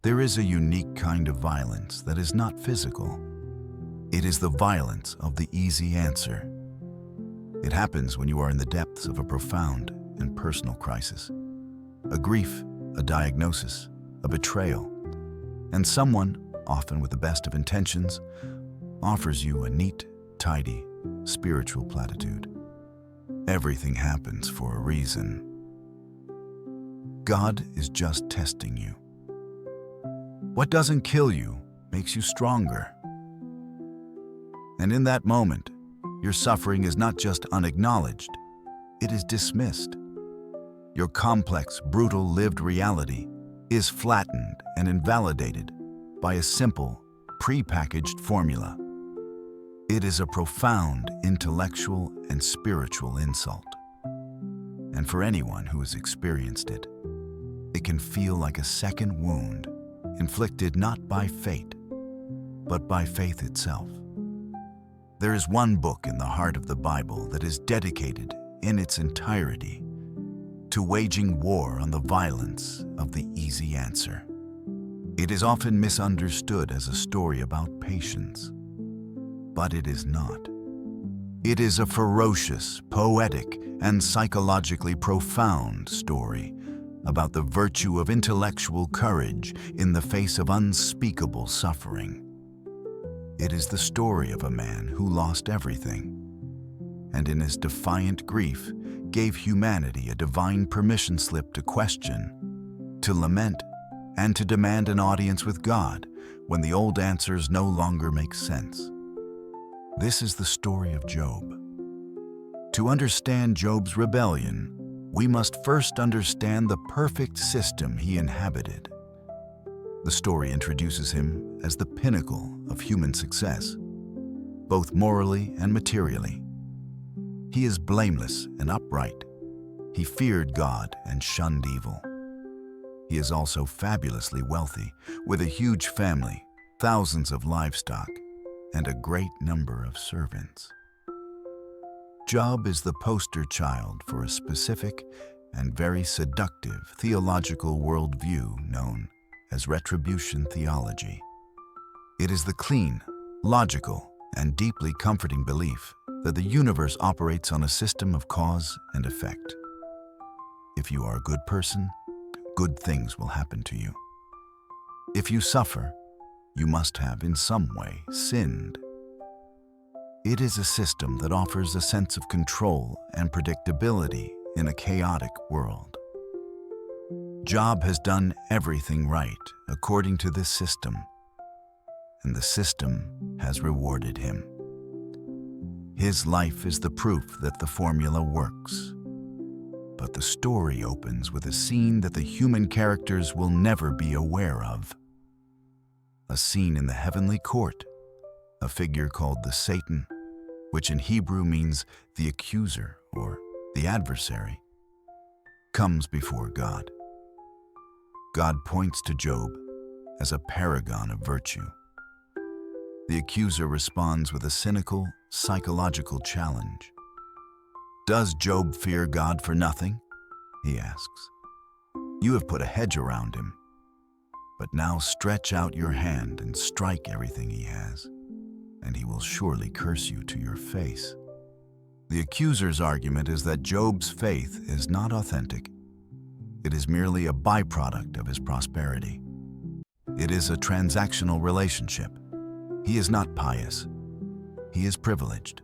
There is a unique kind of violence that is not physical. It is the violence of the easy answer. It happens when you are in the depths of a profound and personal crisis. A grief, a diagnosis, a betrayal, and someone, often with the best of intentions, offers you a neat, tidy, spiritual platitude. Everything happens for a reason. God is just testing you. What doesn't kill you makes you stronger. And in that moment, your suffering is not just unacknowledged, it is dismissed. Your complex, brutal lived reality is flattened and invalidated by a simple, pre-packaged formula. It is a profound intellectual and spiritual insult. And for anyone who has experienced it, it can feel like a second wound inflicted not by fate, but by faith itself. There is one book in the heart of the Bible that is dedicated in its entirety to waging war on the violence of the easy answer. It is often misunderstood as a story about patience, but it is not. It is a ferocious, poetic, and psychologically profound story about the virtue of intellectual courage in the face of unspeakable suffering. It is the story of a man who lost everything, and in his defiant grief gave humanity a divine permission slip to question, to lament, and to demand an audience with God when the old answers no longer make sense. This is the story of Job. To understand Job's rebellion, we must first understand the perfect system he inhabited. The story introduces him as the pinnacle of human success, both morally and materially. He is blameless and upright. He feared God and shunned evil. He is also fabulously wealthy, with a huge family, thousands of livestock, and a great number of servants. Job is the poster child for a specific and very seductive theological worldview known as retribution theology. It is the clean, logical, and deeply comforting belief that the universe operates on a system of cause and effect. If you are a good person, good things will happen to you. If you suffer, you must have in some way sinned. It is a system that offers a sense of control and predictability in a chaotic world. Job has done everything right according to this system, and the system has rewarded him. His life is the proof that the formula works. But the story opens with a scene that the human characters will never be aware of. A scene in the heavenly court, a figure called the Satan, which in Hebrew means the accuser or the adversary, comes before God. God points to Job as a paragon of virtue. The accuser responds with a cynical, psychological challenge. Does Job fear God for nothing? He asks. You have put a hedge around him, but now stretch out your hand and strike everything he has, and he will surely curse you to your face. The accuser's argument is that Job's faith is not authentic. It is merely a byproduct of his prosperity. It is a transactional relationship. He is not pious. He is privileged.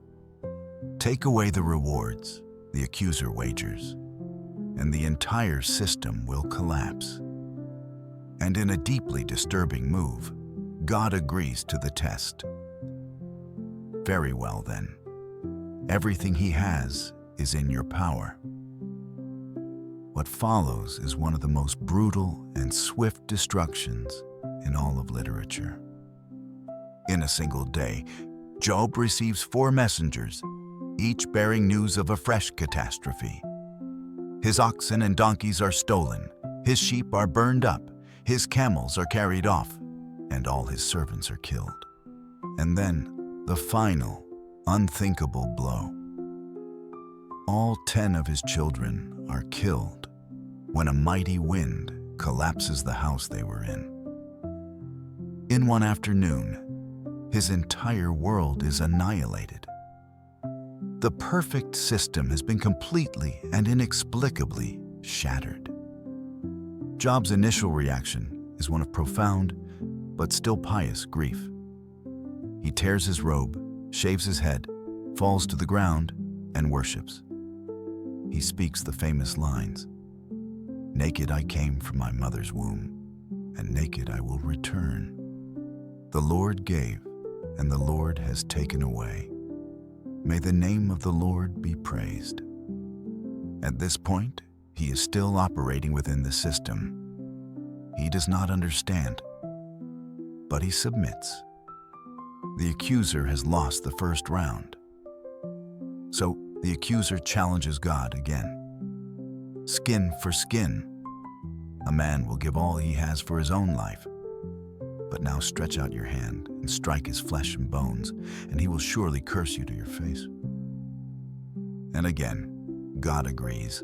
Take away the rewards, the accuser wagers, and the entire system will collapse. And in a deeply disturbing move, God agrees to the test. Very well then. Everything he has is in your power. What follows is one of the most brutal and swift destructions in all of literature. In a single day, Job receives 4 messengers, each bearing news of a fresh catastrophe. His oxen and donkeys are stolen, his sheep are burned up, his camels are carried off, and all his servants are killed. And then, the final, unthinkable blow. All 10 of his children are killed when a mighty wind collapses the house they were in. In one afternoon, his entire world is annihilated. The perfect system has been completely and inexplicably shattered. Job's initial reaction is one of profound but still pious grief. He tears his robe, shaves his head, falls to the ground, and worships. He speaks the famous lines, "Naked I came from my mother's womb, and naked I will return. The Lord gave, and the Lord has taken away. May the name of the Lord be praised." At this point, he is still operating within the system. He does not understand, but he submits. The accuser has lost the first round. So the accuser challenges God again. Skin for skin. A man will give all he has for his own life. But now stretch out your hand and strike his flesh and bones, and he will surely curse you to your face. And again, God agrees.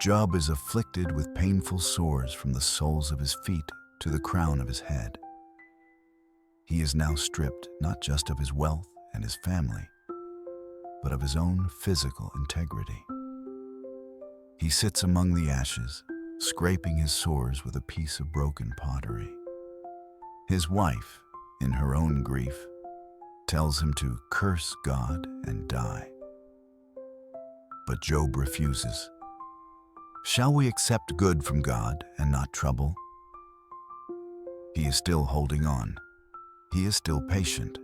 Job is afflicted with painful sores from the soles of his feet to the crown of his head. He is now stripped not just of his wealth and his family, but of his own physical integrity. He sits among the ashes, scraping his sores with a piece of broken pottery. His wife, in her own grief, tells him to curse God and die. But Job refuses. Shall we accept good from God and not trouble? He is still holding on. He is still patient.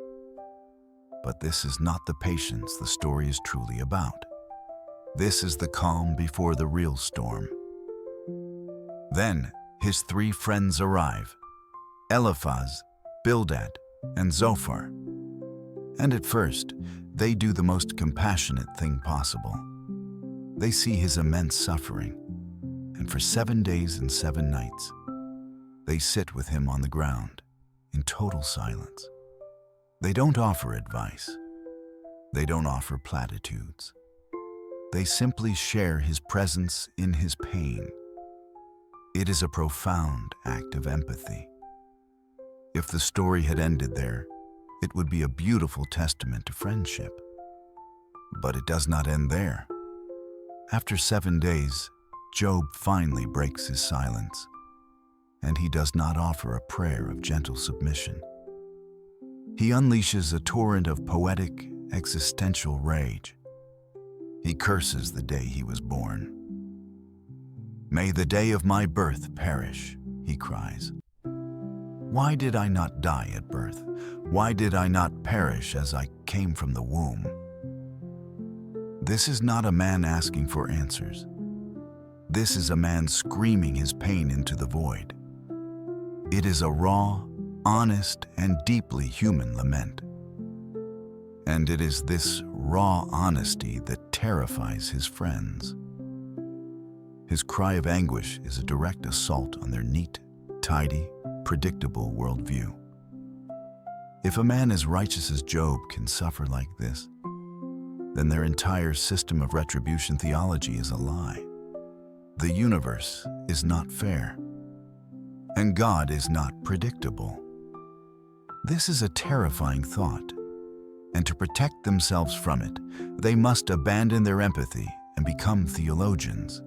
But this is not the patience the story is truly about. This is the calm before the real storm. Then his three friends arrive, Eliphaz, Bildad, and Zophar. And at first, they do the most compassionate thing possible. They see his immense suffering, and for 7 days and 7 nights, they sit with him on the ground in total silence. They don't offer advice. They don't offer platitudes. They simply share his presence in his pain. It is a profound act of empathy. If the story had ended there, it would be a beautiful testament to friendship. But it does not end there. After 7 days, Job finally breaks his silence, and he does not offer a prayer of gentle submission. He unleashes a torrent of poetic, existential rage. He curses the day he was born. "May the day of my birth perish," he cries. "Why did I not die at birth? Why did I not perish as I came from the womb?" This is not a man asking for answers. This is a man screaming his pain into the void. It is a raw, honest, and deeply human lament. And it is this raw honesty that terrifies his friends. His cry of anguish is a direct assault on their neat, tidy, predictable worldview. If a man as righteous as Job can suffer like this, then their entire system of retribution theology is a lie. The universe is not fair, and God is not predictable. This is a terrifying thought, and to protect themselves from it, they must abandon their empathy and become theologians.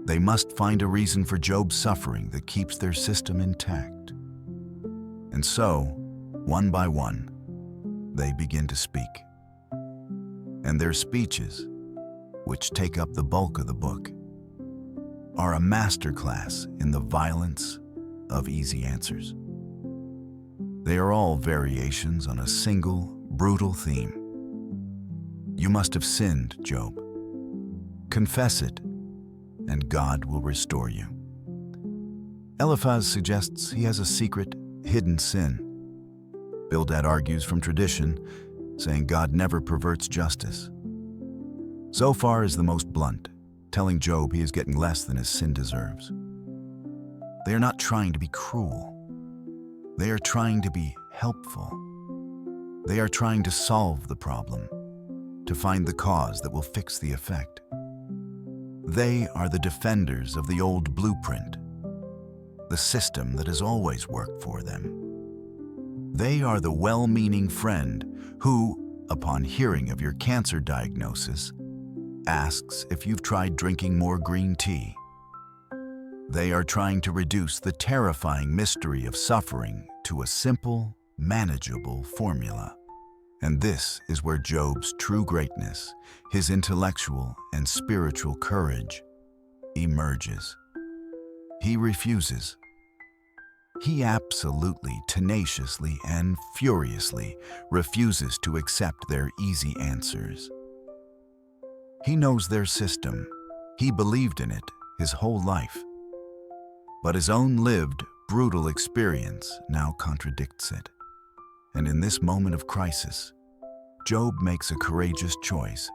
They must find a reason for Job's suffering that keeps their system intact. And so, one by one, they begin to speak. And their speeches, which take up the bulk of the book, are a masterclass in the violence of easy answers. They are all variations on a single, brutal theme. You must have sinned, Job. Confess it, and God will restore you. Eliphaz suggests he has a secret, hidden sin. Bildad argues from tradition, saying God never perverts justice. Zophar is the most blunt, telling Job he is getting less than his sin deserves. They are not trying to be cruel. They are trying to be helpful. They are trying to solve the problem, to find the cause that will fix the effect. They are the defenders of the old blueprint. the system that has always worked for them. They are the well-meaning friend who, upon hearing of your cancer diagnosis, asks if you've tried drinking more green tea. They are trying to reduce the terrifying mystery of suffering to a simple, manageable formula. And this is where Job's true greatness, his intellectual and spiritual courage, emerges. He refuses. He absolutely, tenaciously, and furiously refuses to accept their easy answers. He knows their system. He believed in it his whole life. But his own lived, brutal experience now contradicts it. And in this moment of crisis, Job makes a courageous choice.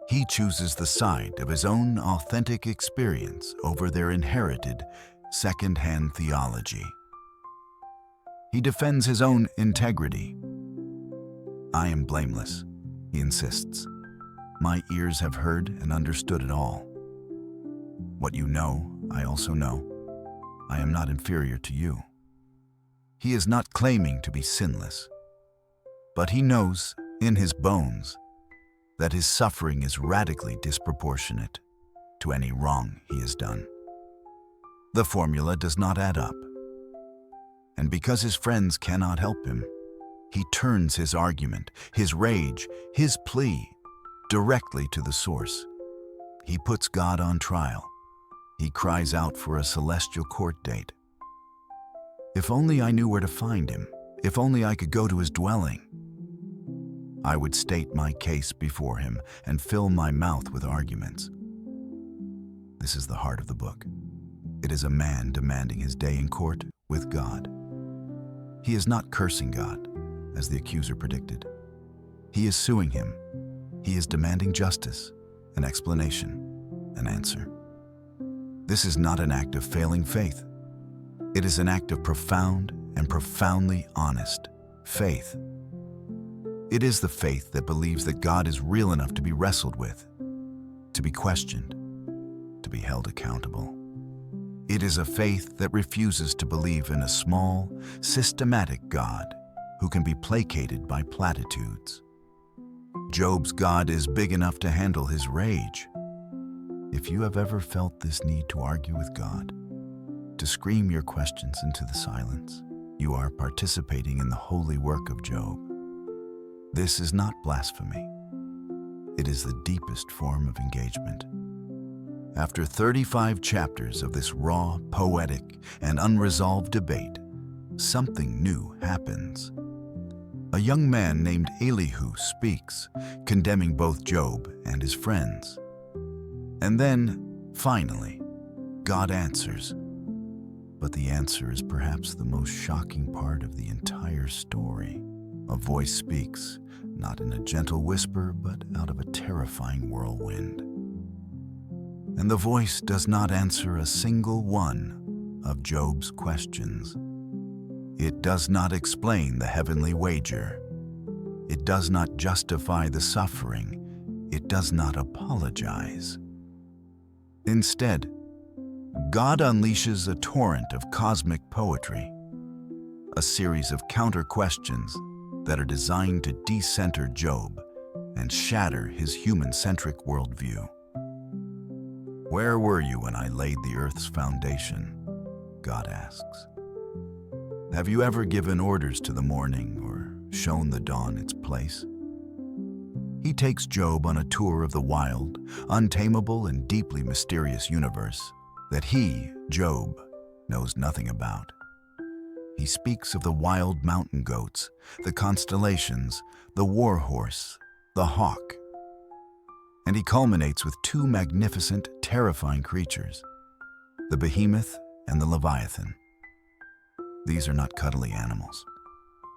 He chooses the side of his own authentic experience over their inherited, second-hand theology. He defends his own integrity. "I am blameless," he insists. "My ears have heard and understood it all. What you know, I also know. I am not inferior to you." He is not claiming to be sinless, but he knows in his bones that his suffering is radically disproportionate to any wrong he has done. The formula does not add up. And because his friends cannot help him, he turns his argument, his rage, his plea directly to the source. He puts God on trial. He cries out for a celestial court date. "If only I knew where to find him, if only I could go to his dwelling. I would state my case before him and fill my mouth with arguments." This is the heart of the book. It is a man demanding his day in court with God. He is not cursing God, as the accuser predicted. He is suing him. He is demanding justice, an explanation, an answer. This is not an act of failing faith. It is an act of profound and profoundly honest faith. It is the faith that believes that God is real enough to be wrestled with, to be questioned, to be held accountable. It is a faith that refuses to believe in a small, systematic God who can be placated by platitudes. Job's God is big enough to handle his rage. If you have ever felt this need to argue with God, to scream your questions into the silence, you are participating in the holy work of Job. This is not blasphemy. It is the deepest form of engagement. After 35 chapters of this raw, poetic, and unresolved debate, something new happens. A young man named Elihu speaks, condemning both Job and his friends. And then, finally, God answers. But the answer is perhaps the most shocking part of the entire story. A voice speaks, not in a gentle whisper, but out of a terrifying whirlwind. And the voice does not answer a single one of Job's questions. It does not explain the heavenly wager. It does not justify the suffering. It does not apologize. Instead, God unleashes a torrent of cosmic poetry, a series of counter-questions that are designed to decenter Job and shatter his human-centric worldview. "Where were you when I laid the earth's foundation?" God asks. "Have you ever given orders to the morning or shown the dawn its place?" He takes Job on a tour of the wild, untamable, and deeply mysterious universe that he, Job, knows nothing about. He speaks of the wild mountain goats, the constellations, the war horse, the hawk. And he culminates with two magnificent, terrifying creatures, the behemoth and the leviathan. These are not cuddly animals.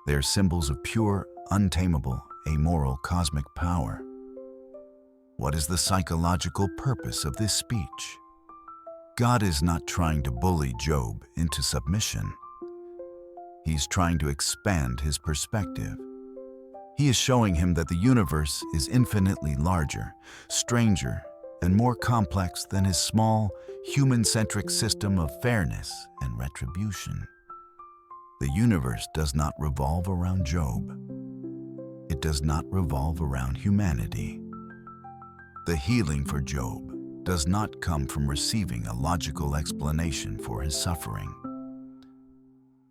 They are symbols of pure, untamable, amoral cosmic power. What is the psychological purpose of this speech? God is not trying to bully Job into submission. He's trying to expand his perspective. He is showing him that the universe is infinitely larger, stranger, and more complex than his small, human-centric system of fairness and retribution. The universe does not revolve around Job. It does not revolve around humanity. The healing for Job does not come from receiving a logical explanation for his suffering.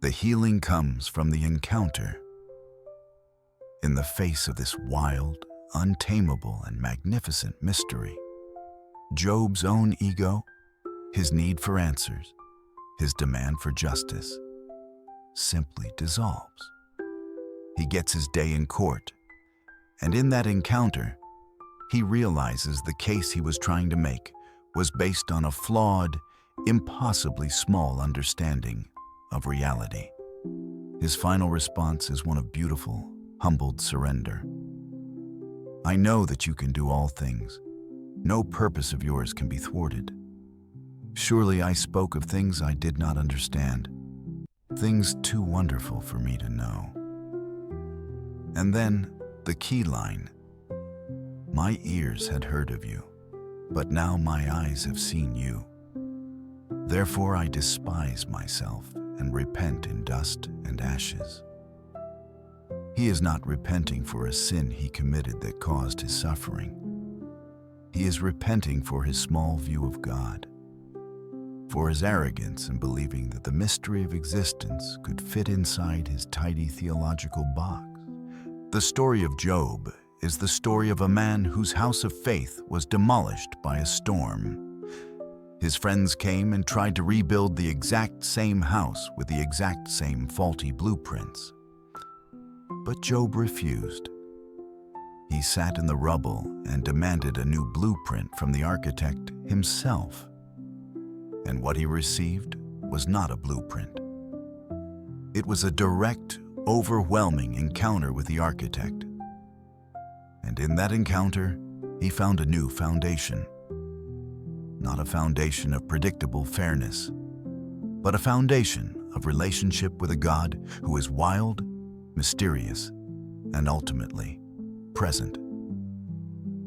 The healing comes from the encounter. In the face of this wild, untamable, and magnificent mystery, Job's own ego, his need for answers, his demand for justice, simply dissolves. He gets his day in court, and in that encounter, he realizes the case he was trying to make was based on a flawed, impossibly small understanding of reality. His final response is one of beautiful, humbled surrender. I know that you can do all things. No purpose of yours can be thwarted. Surely I spoke of things I did not understand, things too wonderful for me to know. And then the key line. My ears had heard of you, but now my eyes have seen you. Therefore I despise myself and repent in dust and ashes. He is not repenting for a sin he committed that caused his suffering. He is repenting for his small view of God, for his arrogance in believing that the mystery of existence could fit inside his tidy theological box. The story of Job is the story of a man whose house of faith was demolished by a storm. His friends came and tried to rebuild the exact same house with the exact same faulty blueprints. But Job refused. He sat in the rubble and demanded a new blueprint from the architect himself. And what he received was not a blueprint. It was a direct, overwhelming encounter with the architect. And in that encounter, he found a new foundation. Not a foundation of predictable fairness, but a foundation of relationship with a God who is wild, mysterious, and ultimately present.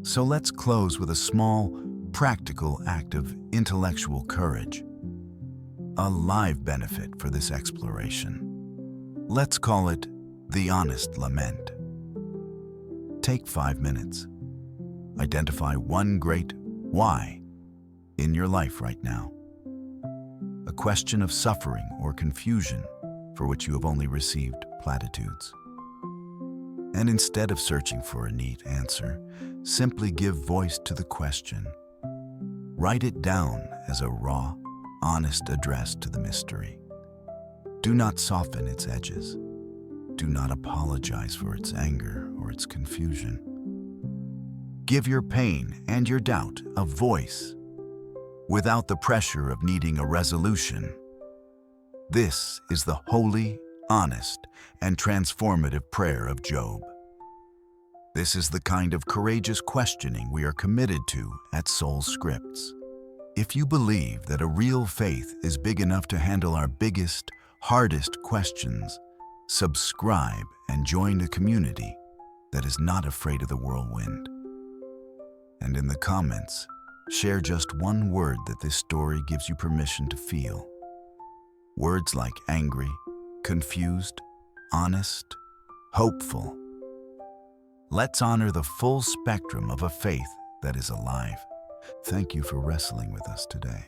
So let's close with a small, practical act of intellectual courage, a live benefit for this exploration. Let's call it the honest lament. Take 5 minutes. Identify one great why in your life right now. A question of suffering or confusion for which you have only received platitudes. And instead of searching for a neat answer, simply give voice to the question. Write it down as a raw, honest address to the mystery. Do not soften its edges. Do not apologize for its anger or its confusion. Give your pain and your doubt a voice, without the pressure of needing a resolution. This is the holy, honest, and transformative prayer of Job. This is the kind of courageous questioning we are committed to at Soul Scripts. If you believe that a real faith is big enough to handle our biggest, hardest questions, subscribe and join a community that is not afraid of the whirlwind. And in the comments, share just one word that this story gives you permission to feel. Words like angry, confused, honest, hopeful. Let's honor the full spectrum of a faith that is alive. Thank you for wrestling with us today.